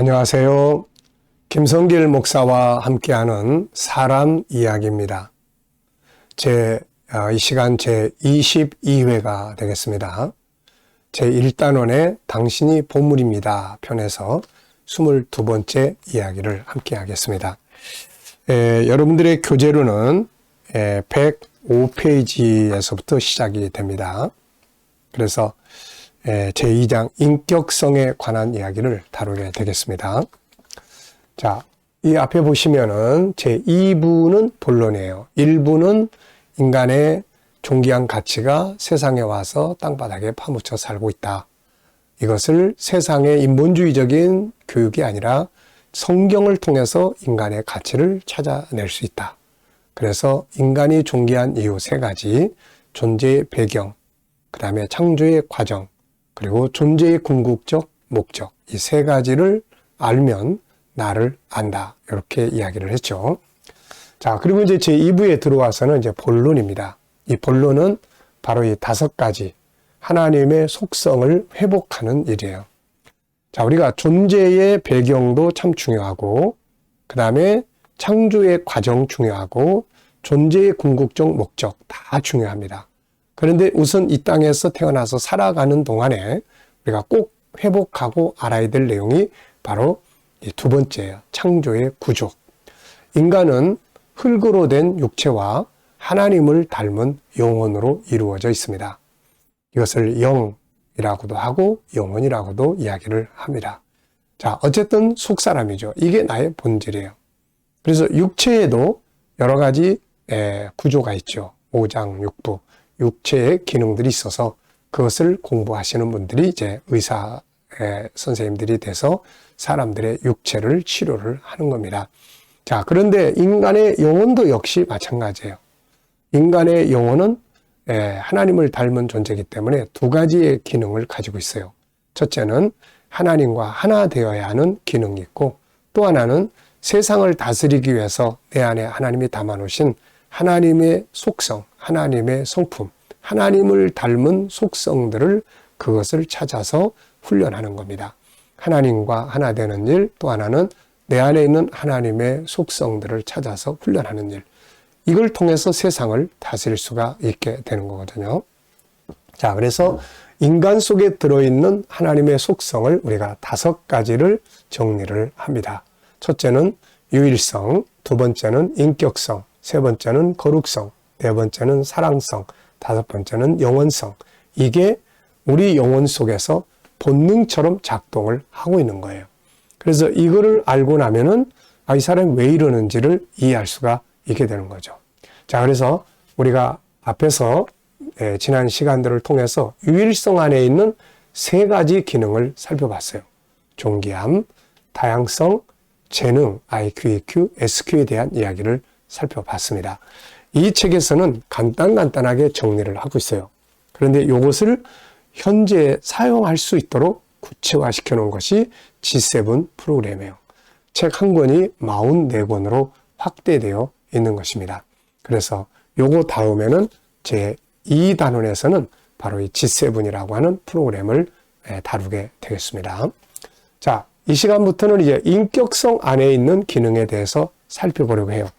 안녕하세요. 김성길 목사와 함께하는 사람 이야기입니다. 이 시간 제 22회가 되겠습니다. 제 1단원의 당신이 보물입니다 편에서 22번째 이야기를 함께 하겠습니다. 여러분들의 교재로는 105페이지에서부터 시작이 됩니다. 그래서 제2장 인격성에 관한 이야기를 다루게 되겠습니다. 자, 이 앞에 보시면은 제2부는 본론이에요. 1부는 인간의 존귀한 가치가 세상에 와서 땅바닥에 파묻혀 살고 있다. 이것을 세상의 인본주의적인 교육이 아니라 성경을 통해서 인간의 가치를 찾아낼 수 있다. 그래서 인간이 존귀한 이유 3가지, 존재의 배경, 그 다음에 창조의 과정, 그리고 존재의 궁극적 목적, 이 3가지를 알면 나를 안다. 이렇게 이야기를 했죠. 자, 그리고 이제 제2부에 들어와서는 이제 본론입니다. 이 본론은 바로 이 5가지 하나님의 속성을 회복하는 일이에요. 자, 우리가 존재의 배경도 참 중요하고, 그 다음에 창조의 과정 중요하고, 존재의 궁극적 목적 다 중요합니다. 그런데 우선 이 땅에서 태어나서 살아가는 동안에 우리가 꼭 회복하고 알아야 될 내용이 바로 이 2번째예요. 창조의 구조. 인간은 흙으로 된 육체와 하나님을 닮은 영혼으로 이루어져 있습니다. 이것을 영이라고도 하고 영혼이라고도 이야기를 합니다. 자, 어쨌든 속사람이죠. 이게 나의 본질이에요. 그래서 육체에도 여러 가지 구조가 있죠. 5장 6부. 육체의 기능들이 있어서 그것을 공부하시는 분들이 이제 의사 선생님들이 돼서 사람들의 육체를 치료를 하는 겁니다. 자, 그런데 인간의 영혼도 역시 마찬가지예요. 인간의 영혼은 하나님을 닮은 존재이기 때문에 2가지의 기능을 가지고 있어요. 첫째는 하나님과 하나 되어야 하는 기능이 있고, 또 하나는 세상을 다스리기 위해서 내 안에 하나님이 담아놓으신 하나님의 속성, 하나님의 성품, 하나님을 닮은 속성들을 그것을 찾아서 훈련하는 겁니다. 하나님과 하나 되는 일, 또 하나는 내 안에 있는 하나님의 속성들을 찾아서 훈련하는 일. 이걸 통해서 세상을 다스릴 수가 있게 되는 거거든요. 자, 그래서 인간 속에 들어있는 하나님의 속성을 우리가 5가지를 정리를 합니다. 첫째는 유일성, 2번째는 인격성, 3번째는 거룩성, 4번째는 사랑성, 5번째는 영혼성. 이게 우리 영혼 속에서 본능처럼 작동을 하고 있는 거예요. 그래서 이거를 알고 나면은 이 사람이 왜 이러는지를 이해할 수가 있게 되는 거죠. 자, 그래서 우리가 앞에서 지난 시간들을 통해서 유일성 안에 있는 3가지 기능을 살펴봤어요. 존귀함, 다양성, 재능, IQ, EQ, SQ에 대한 이야기를 살펴봤습니다. 이 책에서는 간단하게 정리를 하고 있어요. 그런데 이것을 현재 사용할 수 있도록 구체화시켜 놓은 것이 G7 프로그램이에요. 책 한 권이 44권으로 확대되어 있는 것입니다. 그래서 요거 다음에는 제 2단원에서는 바로 이 G7이라고 하는 프로그램을 다루게 되겠습니다. 자, 이 시간부터는 이제 인격성 안에 있는 기능에 대해서 살펴보려고 해요.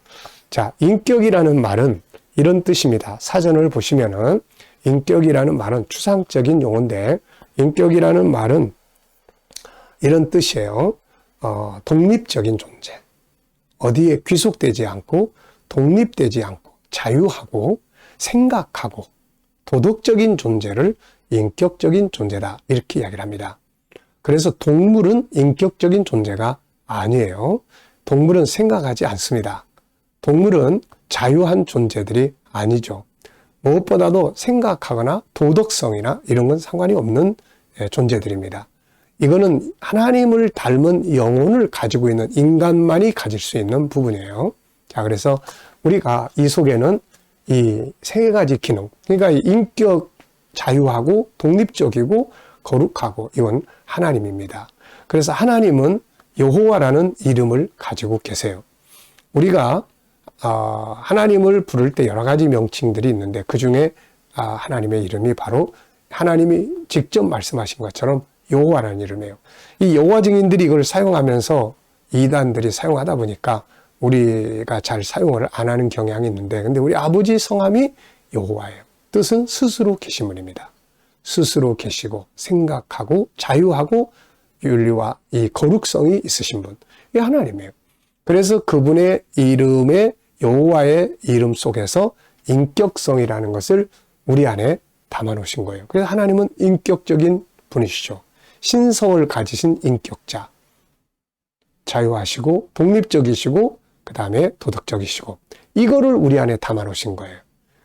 자, 인격이라는 말은 이런 뜻입니다. 사전을 보시면은 인격이라는 말은 추상적인 용어인데, 인격이라는 말은 이런 뜻이에요. 독립적인 존재. 어디에 귀속되지 않고 독립되지 않고 자유하고 생각하고 도덕적인 존재를 인격적인 존재다. 이렇게 이야기를 합니다. 그래서 동물은 인격적인 존재가 아니에요. 동물은 생각하지 않습니다. 동물은 자유한 존재들이 아니죠. 무엇보다도 생각하거나 도덕성이나 이런 건 상관이 없는 존재들입니다. 이거는 하나님을 닮은 영혼을 가지고 있는 인간만이 가질 수 있는 부분이에요. 자, 그래서 우리가 이 속에는 이 3가지 기능, 그러니까 인격 자유하고 독립적이고 거룩하고 이건 하나님입니다. 그래서 하나님은 여호와라는 이름을 가지고 계세요. 우리가 하나님을 부를 때 여러 가지 명칭들이 있는데 그 중에 하나님의 이름이 바로 하나님이 직접 말씀하신 것처럼 여호와라는 이름이에요. 이 여호와 증인들이 이걸 사용하면서 이단들이 사용하다 보니까 우리가 잘 사용을 안 하는 경향이 있는데, 근데 우리 아버지 성함이 여호와예요. 뜻은 스스로 계신 분입니다. 스스로 계시고 생각하고 자유하고 윤리와 이 거룩성이 있으신 분, 이 하나님이에요. 그래서 그분의 이름에, 여호와의 이름 속에서 인격성이라는 것을 우리 안에 담아 놓으신 거예요. 그래서 하나님은 인격적인 분이시죠. 신성을 가지신 인격자, 자유하시고 독립적이시고 그 다음에 도덕적이시고, 이거를 우리 안에 담아 놓으신 거예요.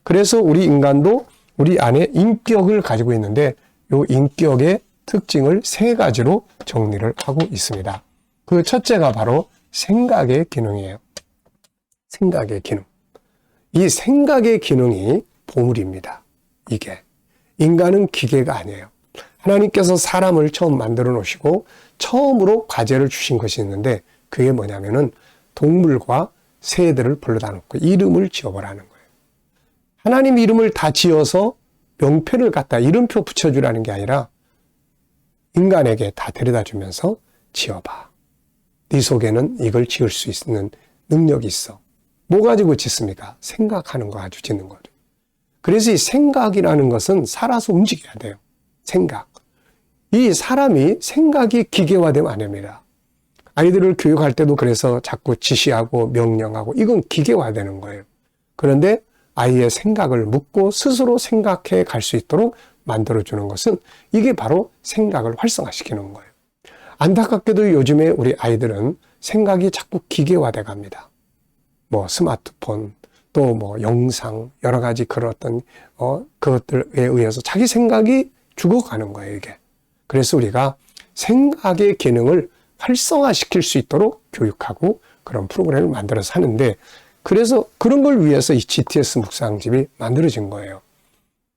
그래서 우리 인간도 우리 안에 인격을 가지고 있는데, 이 인격의 특징을 세 가지로 정리를 하고 있습니다. 그 첫째가 바로 생각의 기능이에요. 생각의 기능. 이 생각의 기능이 보물입니다. 이게. 인간은 기계가 아니에요. 하나님께서 사람을 처음 만들어 놓으시고 처음으로 과제를 주신 것이 있는데, 그게 뭐냐면은 동물과 새들을 불러다 놓고 이름을 지어보라는 거예요. 하나님 이름을 다 지어서 명패를 갖다 이름표 붙여주라는 게 아니라 인간에게 다 데려다 주면서 지어봐. 네 속에는 이걸 지을 수 있는 능력이 있어. 뭐 가지고 짓습니까? 생각하는 거 가지고 짓는 거죠. 그래서 이 생각이라는 것은 살아서 움직여야 돼요. 생각. 이 사람이 생각이 기계화되면 안 됩니다. 아이들을 교육할 때도 그래서 자꾸 지시하고 명령하고 이건 기계화되는 거예요. 그런데 아이의 생각을 묻고 스스로 생각해 갈 수 있도록 만들어주는 것은 이게 바로 생각을 활성화시키는 거예요. 안타깝게도 요즘에 우리 아이들은 생각이 자꾸 기계화돼 갑니다. 뭐 스마트폰, 또 뭐 영상, 여러 가지 그런 어떤 그것들에 의해서 자기 생각이 죽어가는 거예요, 이게. 그래서 우리가 생각의 기능을 활성화시킬 수 있도록 교육하고 그런 프로그램을 만들어서 하는데, 그래서 그런 걸 위해서 이 GTS 묵상집이 만들어진 거예요.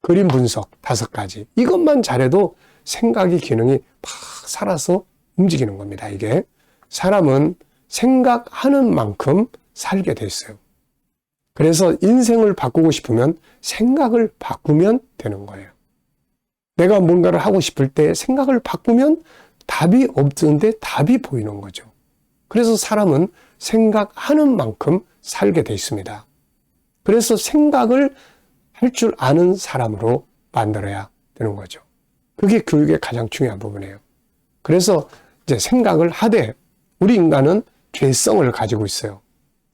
그림 분석 5가지. 이것만 잘해도 생각의 기능이 막 살아서 움직이는 겁니다, 이게. 사람은 생각하는 만큼 살게 돼 있어요. 그래서 인생을 바꾸고 싶으면 생각을 바꾸면 되는 거예요. 내가 뭔가를 하고 싶을 때 생각을 바꾸면 답이 없는데 답이 보이는 거죠. 그래서 사람은 생각하는 만큼 살게 돼 있습니다. 그래서 생각을 할 줄 아는 사람으로 만들어야 되는 거죠. 그게 교육의 가장 중요한 부분이에요. 그래서 이제 생각을 하되, 우리 인간은 죄성을 가지고 있어요.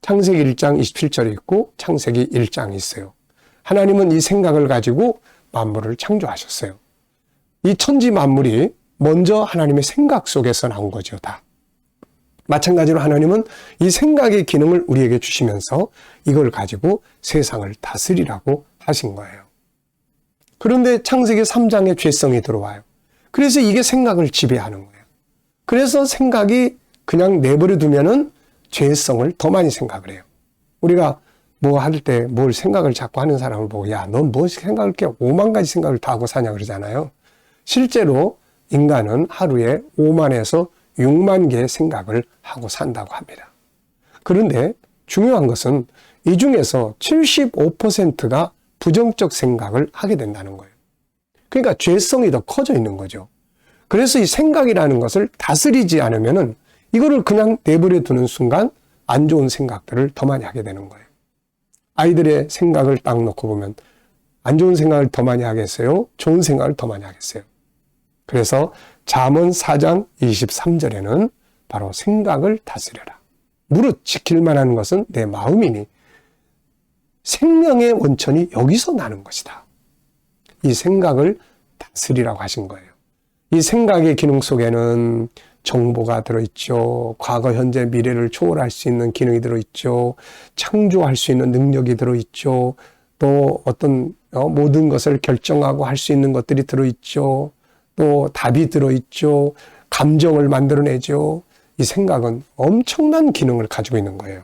창세기 1장 27절에 있고 창세기 1장이 있어요. 하나님은 이 생각을 가지고 만물을 창조하셨어요. 이 천지 만물이 먼저 하나님의 생각 속에서 나온 거죠, 다. 마찬가지로 하나님은 이 생각의 기능을 우리에게 주시면서 이걸 가지고 세상을 다스리라고 하신 거예요. 그런데 창세기 3장에 죄성이 들어와요. 그래서 이게 생각을 지배하는 거예요. 그래서 생각이 그냥 내버려 두면은 죄성을 더 많이 생각을 해요. 우리가 뭐 할 때 뭘 생각을 자꾸 하는 사람을 보고, 야, 넌 뭐 생각을 이렇게 5만 가지 생각을 다 하고 사냐 그러잖아요. 실제로 인간은 하루에 5만에서 6만 개의 생각을 하고 산다고 합니다. 그런데 중요한 것은 이 중에서 75%가 부정적 생각을 하게 된다는 거예요. 그러니까 죄성이 더 커져 있는 거죠. 그래서 이 생각이라는 것을 다스리지 않으면은 이거를 그냥 내버려 두는 순간 안 좋은 생각들을 더 많이 하게 되는 거예요. 아이들의 생각을 딱 놓고 보면 안 좋은 생각을 더 많이 하겠어요? 좋은 생각을 더 많이 하겠어요? 그래서 잠언 4장 23절에는 바로 생각을 다스려라. 무릇 지킬 만한 것은 내 마음이니 생명의 원천이 여기서 나는 것이다. 이 생각을 다스리라고 하신 거예요. 이 생각의 기능 속에는 정보가 들어있죠. 과거, 현재, 미래를 초월할 수 있는 기능이 들어있죠. 창조할 수 있는 능력이 들어있죠. 또 어떤 모든 것을 결정하고 할 수 있는 것들이 들어있죠. 또 답이 들어있죠. 감정을 만들어내죠. 이 생각은 엄청난 기능을 가지고 있는 거예요.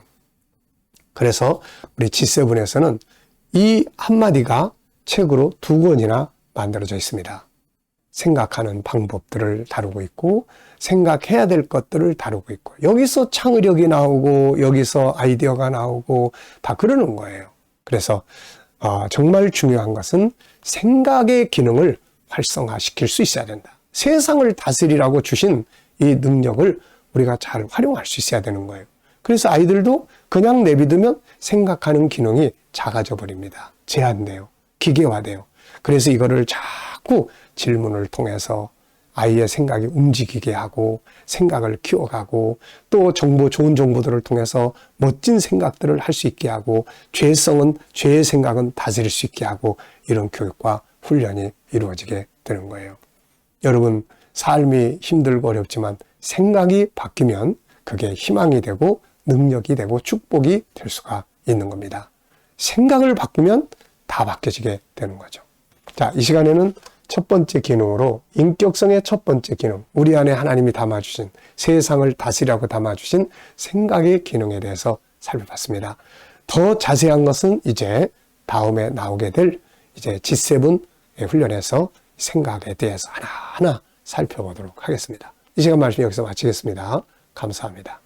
그래서 우리 G7에서는 이 한마디가 책으로 2권이나 만들어져 있습니다. 생각하는 방법들을 다루고 있고 생각해야 될 것들을 다루고 있고, 여기서 창의력이 나오고 여기서 아이디어가 나오고 다 그러는 거예요. 그래서 정말 중요한 것은 생각의 기능을 활성화시킬 수 있어야 된다. 세상을 다스리라고 주신 이 능력을 우리가 잘 활용할 수 있어야 되는 거예요. 그래서 아이들도 그냥 내비두면 생각하는 기능이 작아져 버립니다. 제한돼요. 기계화돼요. 그래서 이거를 자꾸 질문을 통해서 아이의 생각이 움직이게 하고 생각을 키워가고 또 좋은 정보들을 통해서 멋진 생각들을 할 수 있게 하고 죄의 생각은 다스릴 수 있게 하고 이런 교육과 훈련이 이루어지게 되는 거예요. 여러분, 삶이 힘들고 어렵지만 생각이 바뀌면 그게 희망이 되고 능력이 되고 축복이 될 수가 있는 겁니다. 생각을 바꾸면 다 바뀌어지게 되는 거죠. 자, 이 시간에는 첫 번째 기능으로 인격성의 첫 번째 기능, 우리 안에 하나님이 담아주신 세상을 다스리라고 담아주신 생각의 기능에 대해서 살펴봤습니다. 더 자세한 것은 이제 다음에 나오게 될 이제 G7 훈련에서 생각에 대해서 하나하나 살펴보도록 하겠습니다. 이 시간 말씀 여기서 마치겠습니다. 감사합니다.